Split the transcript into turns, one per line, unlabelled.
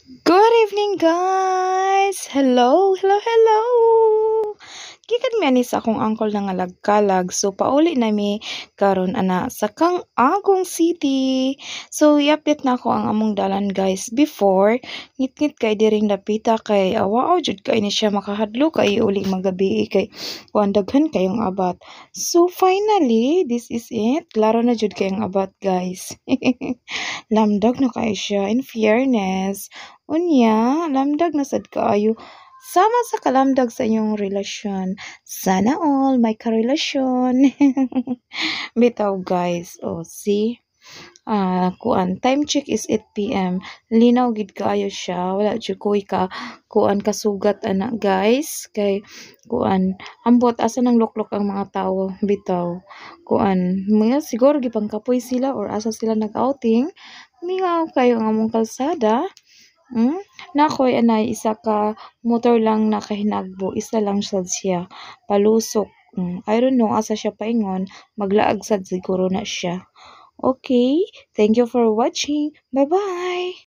Good evening, guys! Hello, hello, hello! Gikan mi ani sa akong uncle nga ngalagkalag. So, pauli na mi karon ana sa Kang Agong City. So, i-update na ako ang among dalan, guys. Before, ngit-ngit kay diring dapita kay awaaw jud kay ni siya makahadlo kay uli magabi kay kuan daghan kayong abat. So, finally, this is it. Klaro na jud kayong abat, guys. Lamdag na kay siya, in fairness. Unya, lamdag na sad kaayo. Sama sa kalamdag sa inyong relasyon. Sana all may karelasyon. Bitaw, guys. Oh, see? Kuan time check is 8 p.m. Linaw gid kaayo siya. Wala jud ko ka kuan kasugat ana, guys. Kay kuan ambot asa nang luklok ang mga tawo bitaw. Kuan mga siguro gipangkapoy sila or asa sila nag-outing. Mingaw kayo ang among kalsada. Nakoy anay isa ka motor lang nakahinagbo, isa lang sad siya palusok. I don't know asa siya paingon, maglaag sad siguro na siya. Okay, thank you for watching. Bye bye.